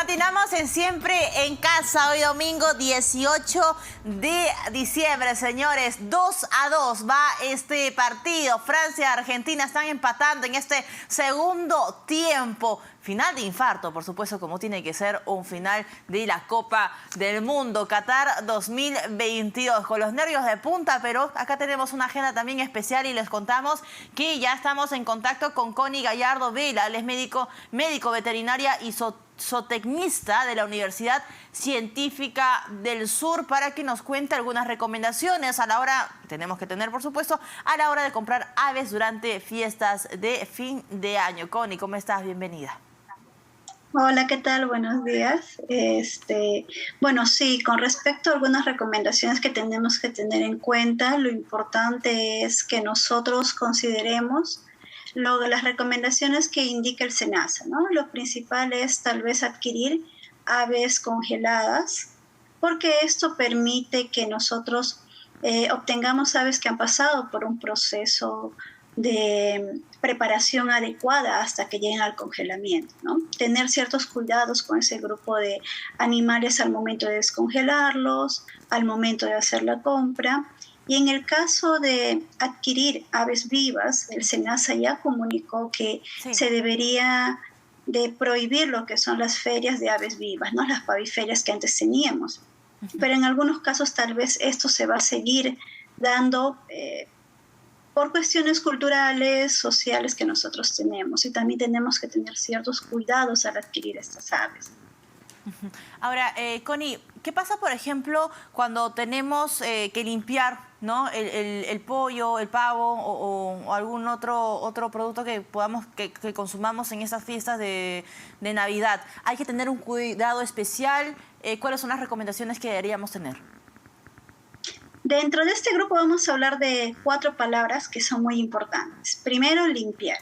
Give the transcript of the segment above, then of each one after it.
Continuamos en Siempre en Casa, hoy domingo 18 de diciembre, señores. 2-2 va este partido. Francia y Argentina están empatando en este segundo tiempo. Final de infarto, por supuesto, como tiene que ser un final de la Copa del Mundo. Qatar 2022, con los nervios de punta, pero acá tenemos una agenda también especial y les contamos que ya estamos en contacto con Connie Gallardo Vela. Él es médico veterinaria y zootecnista de la Universidad Científica del Sur, para que nos cuente algunas recomendaciones a la hora, tenemos que tener por supuesto, a la hora de comprar aves durante fiestas de fin de año. Connie, ¿cómo estás? Bienvenida. Hola, ¿qué tal? Buenos días. Bueno, sí, con respecto a algunas recomendaciones que tenemos que tener en cuenta, lo importante es que nosotros consideremos las recomendaciones que indica el SENASA, ¿no? Lo principal es tal vez adquirir aves congeladas, porque esto permite que nosotros obtengamos aves que han pasado por un proceso de preparación adecuada hasta que lleguen al congelamiento, ¿no? Tener ciertos cuidados con ese grupo de animales al momento de descongelarlos, al momento de hacer la compra. Y en el caso de adquirir aves vivas, el SENASA ya comunicó que se debería de prohibir lo que son las ferias de aves vivas, ¿no? Las paviferias que antes teníamos. Pero en algunos casos tal vez esto se va a seguir dando por cuestiones culturales, sociales que nosotros tenemos, y también tenemos que tener ciertos cuidados al adquirir estas aves. Ahora, Connie, ¿qué pasa, por ejemplo, cuando tenemos que limpiar, ¿no? el pollo, el pavo o algún otro producto que que consumamos en esas fiestas de Navidad? ¿Hay que tener un cuidado especial? ¿Cuáles son las recomendaciones que deberíamos tener? Dentro de este grupo vamos a hablar de 4 palabras que son muy importantes. Primero, limpiar.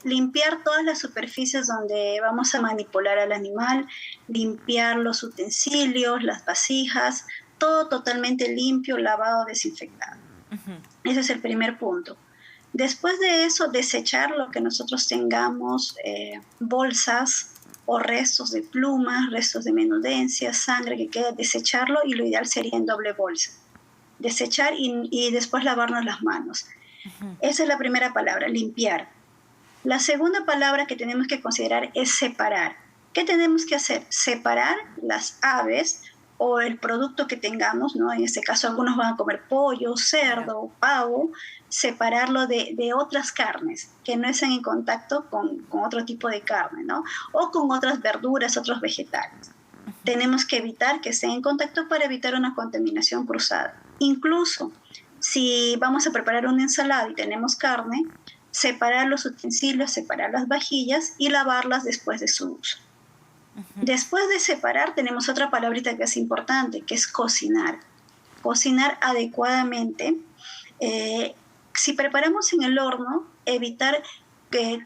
Limpiar todas las superficies donde vamos a manipular al animal, limpiar los utensilios, las vasijas, todo totalmente limpio, lavado, desinfectado. Ese es el primer punto. Después de eso, desechar lo que nosotros tengamos, bolsas o restos de plumas, restos de menudencia, sangre que queda, desecharlo, y lo ideal sería en doble bolsa. Desechar y después lavarnos las manos. Esa es la primera palabra, limpiar. La segunda palabra que tenemos que considerar es separar. ¿Qué tenemos que hacer? Separar las aves o el producto que tengamos, ¿no? En este caso algunos van a comer pollo, cerdo, pavo, separarlo de otras carnes que no estén en contacto con otro tipo de carne, ¿no? O con otras verduras, otros vegetales. Tenemos que evitar que estén en contacto para evitar una contaminación cruzada. Incluso si vamos a preparar una ensalada y tenemos carne, separar los utensilios, separar las vajillas y lavarlas después de su uso. Después de separar, tenemos otra palabrita que es importante, que es cocinar. Cocinar adecuadamente. Si preparamos en el horno, evitar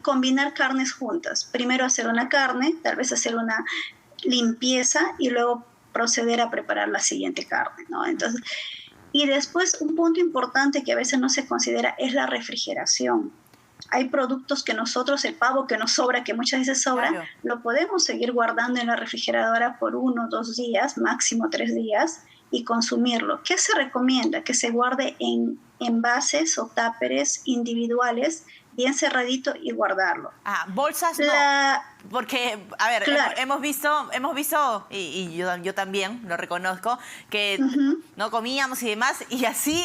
combinar carnes juntas. Primero hacer una carne, tal vez hacer una limpieza y luego proceder a preparar la siguiente carne, ¿no? Entonces, y después un punto importante que a veces no se considera es la refrigeración. Hay productos que nosotros, el pavo que nos sobra, que muchas veces sobra, claro, lo podemos seguir guardando en la refrigeradora por 1 o 2 días, máximo 3 días, y consumirlo. ¿Qué se recomienda? Que se guarde en envases o táperes individuales, bien cerradito, y guardarlo. Bolsas no. Porque, a ver, claro, hemos visto y yo también lo reconozco, que no comíamos y demás, y así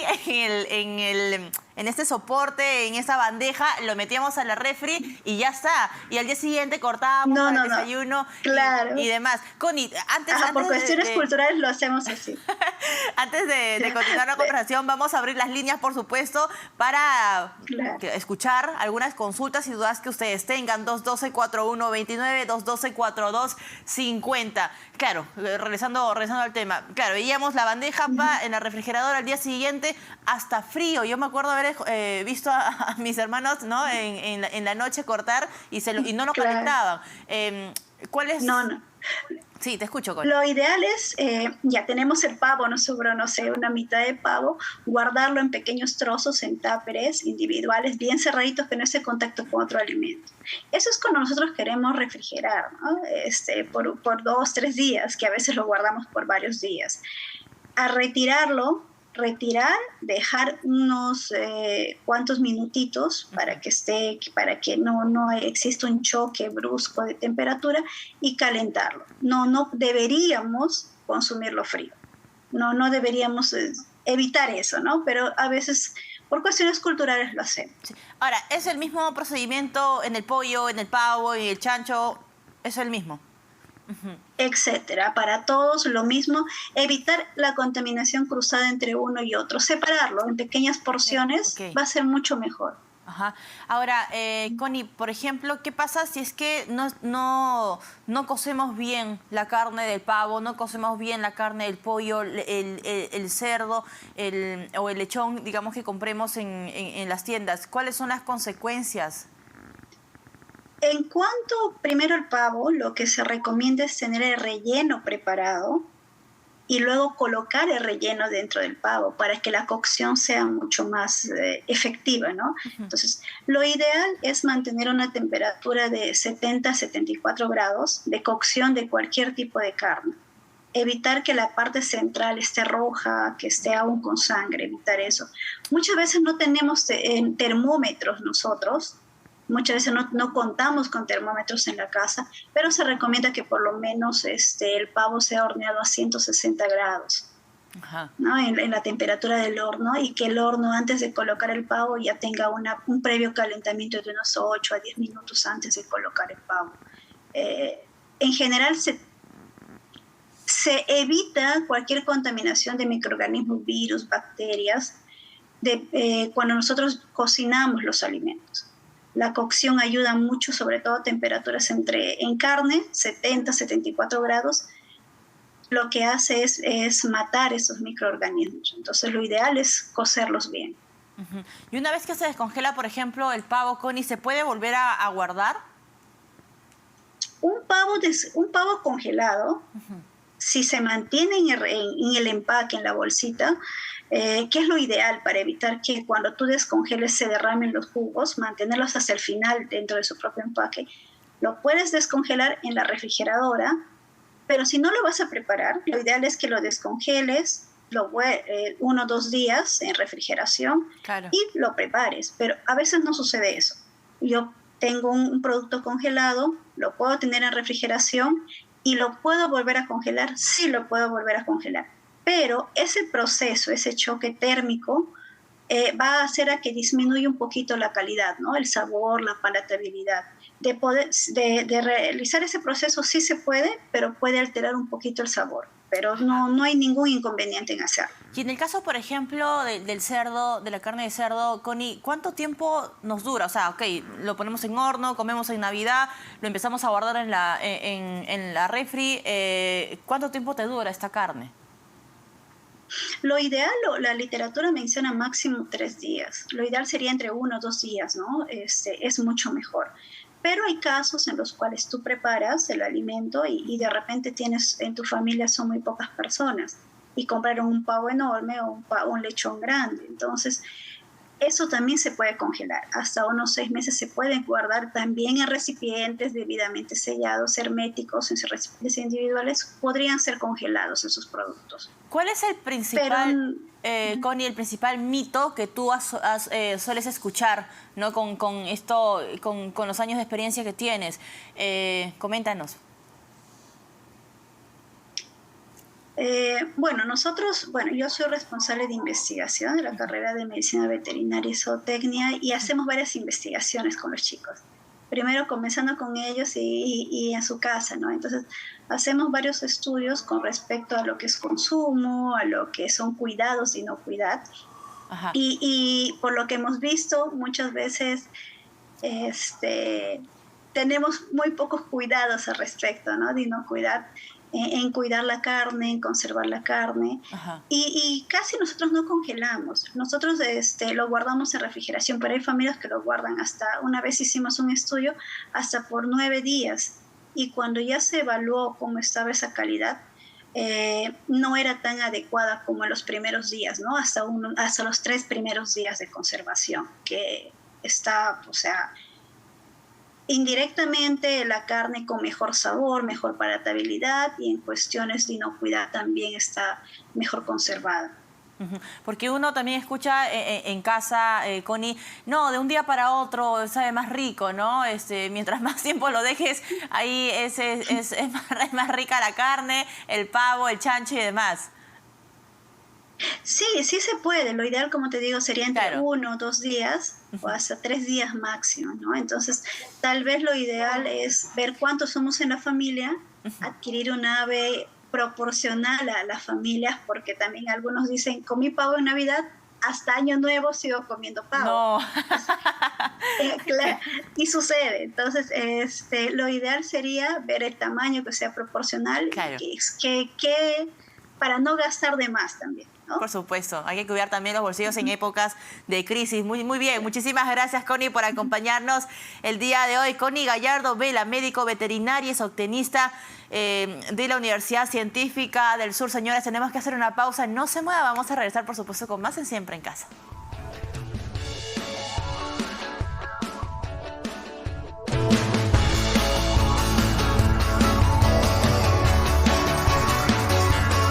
en este soporte, en esta bandeja, lo metíamos a la refri y ya está. Y al día siguiente cortábamos el desayuno claro, y demás. Connie, antes por cuestiones culturales lo hacemos así. Antes de continuar la conversación, vamos a abrir las líneas, por supuesto, para escuchar algunas consultas y dudas que ustedes tengan. 212-4129, 212-4250. Claro, regresando al tema. Claro, veíamos la bandeja en la refrigeradora al día siguiente, hasta frío. Yo me acuerdo haber visto a mis hermanos, ¿no? en la noche cortar y no lo calentaban. ¿Cuál es? No. Sí, te escucho, Connie. Lo ideal es, ya tenemos el pavo, nos sobró, no sé, una mitad de pavo, guardarlo en pequeños trozos, en tupperwares individuales, bien cerraditos, que no esté en contacto con otro alimento. Eso es cuando nosotros queremos refrigerar, ¿no? Por 2, 3 días, que a veces lo guardamos por varios días. A retirar, dejar unos cuantos minutitos para que no exista un choque brusco de temperatura y calentarlo. No deberíamos consumirlo frío. No deberíamos evitar eso, ¿no? Pero a veces por cuestiones culturales lo hacemos. Sí. Ahora, ¿es el mismo procedimiento en el pollo, en el pavo y el chancho? ¿Es el mismo? Etcétera. Para todos lo mismo, evitar la contaminación cruzada entre uno y otro, separarlo en pequeñas porciones Okay. va a ser mucho mejor. Ajá. Ahora, Connie, por ejemplo, ¿qué pasa si es que no cocemos bien la carne del pavo, no cocemos bien la carne del pollo, el cerdo o el lechón, digamos, que compremos en las tiendas? ¿Cuáles son las consecuencias? En cuanto primero al pavo, lo que se recomienda es tener el relleno preparado y luego colocar el relleno dentro del pavo para que la cocción sea mucho más efectiva, ¿no? Entonces, lo ideal es mantener una temperatura de 70 a 74 grados de cocción de cualquier tipo de carne. Evitar que la parte central esté roja, que esté aún con sangre, evitar eso. Muchas veces no tenemos termómetros nosotros. Muchas veces no contamos con termómetros en la casa, pero se recomienda que por lo menos el pavo sea horneado a 160 grados, Ajá. ¿no? En la temperatura del horno, y que el horno, antes de colocar el pavo, ya tenga un previo calentamiento de unos 8 a 10 minutos antes de colocar el pavo. En general se evita cualquier contaminación de microorganismos, virus, bacterias, cuando nosotros cocinamos los alimentos. La cocción ayuda mucho, sobre todo a temperaturas en carne, 70, 74 grados. Lo que hace es matar esos microorganismos. Entonces, lo ideal es cocerlos bien. Y una vez que se descongela, por ejemplo, el pavo, Connie, ¿se puede volver a guardar? Un pavo congelado, si se mantiene en el empaque, en la bolsita, que es lo ideal para evitar que cuando tú descongeles se derramen los jugos, mantenerlos hasta el final dentro de su propio empaque. Lo puedes descongelar en la refrigeradora, pero si no lo vas a preparar, lo ideal es que lo descongeles 1 o 2 días en refrigeración, claro, y lo prepares. Pero a veces no sucede eso. Yo tengo un producto congelado, lo puedo tener en refrigeración y lo puedo volver a congelar. Sí, lo puedo volver a congelar. Pero ese proceso, ese choque térmico, va a hacer a que disminuya un poquito la calidad, ¿no? El sabor, la palatabilidad. De realizar ese proceso sí se puede, pero puede alterar un poquito el sabor. Pero no hay ningún inconveniente en hacerlo. Y en el caso, por ejemplo, del cerdo, de la carne de cerdo, Connie, ¿cuánto tiempo nos dura? O sea, ok, lo ponemos en horno, comemos en Navidad, lo empezamos a guardar en la refri. ¿Cuánto tiempo te dura esta carne? Lo ideal, la literatura menciona máximo 3 días. Lo ideal sería entre 1 o 2 días, ¿no? Es mucho mejor. Pero hay casos en los cuales tú preparas el alimento y de repente tienes en tu familia, son muy pocas personas, y compraron un pavo enorme o un lechón grande. Entonces, eso también se puede congelar. Hasta unos 6 meses se pueden guardar también en recipientes debidamente sellados, herméticos, en recipientes individuales. Podrían ser congelados esos productos. ¿Cuál es el principal, Connie, el principal mito que tú sueles escuchar, ¿no? con los años de experiencia que tienes? Coméntanos. Yo soy responsable de investigación de la carrera de Medicina Veterinaria y Zootecnia, y hacemos varias investigaciones con los chicos. Primero comenzando con ellos y en su casa, ¿no? Entonces, hacemos varios estudios con respecto a lo que es consumo, a lo que son cuidados y inocuidad. Ajá. Y por lo que hemos visto, muchas veces tenemos muy pocos cuidados al respecto, ¿no? De inocuidad, en cuidar la carne, en conservar la carne. Y casi nosotros no congelamos. Nosotros lo guardamos en refrigeración, pero hay familias que lo guardan hasta, una vez hicimos un estudio, hasta por 9 días. y cuando ya se evaluó cómo estaba esa calidad, no era tan adecuada como en los primeros días, ¿no? Hasta los 3 primeros días de conservación, que está, o sea, indirectamente la carne con mejor sabor, mejor palatabilidad, y en cuestiones de inocuidad también está mejor conservada. Porque uno también escucha en casa, Connie, no, de un día para otro sabe más rico, ¿no? Mientras más tiempo lo dejes, ahí es más rica la carne, el pavo, el chancho y demás. Sí, sí se puede. Lo ideal, como te digo, sería entre Claro. 1 o 2 días o hasta 3 días máximo, ¿no? Entonces, tal vez lo ideal es ver cuántos somos en la familia, adquirir un ave proporcional a las familias, porque también algunos dicen, comí pavo en Navidad, hasta Año Nuevo sigo comiendo pavo. No. Claro, y sucede. Entonces, lo ideal sería ver el tamaño que sea proporcional Claro. y para no gastar de más también, ¿no? Por supuesto, hay que cuidar también los bolsillos en épocas de crisis. Muy bien, muchísimas gracias, Connie, por acompañarnos el día de hoy. Connie Gallardo Vela, médico veterinaria y zootecnista de la Universidad Científica del Sur. Señores, tenemos que hacer una pausa. No se mueva, vamos a regresar, por supuesto, con más en Siempre en Casa.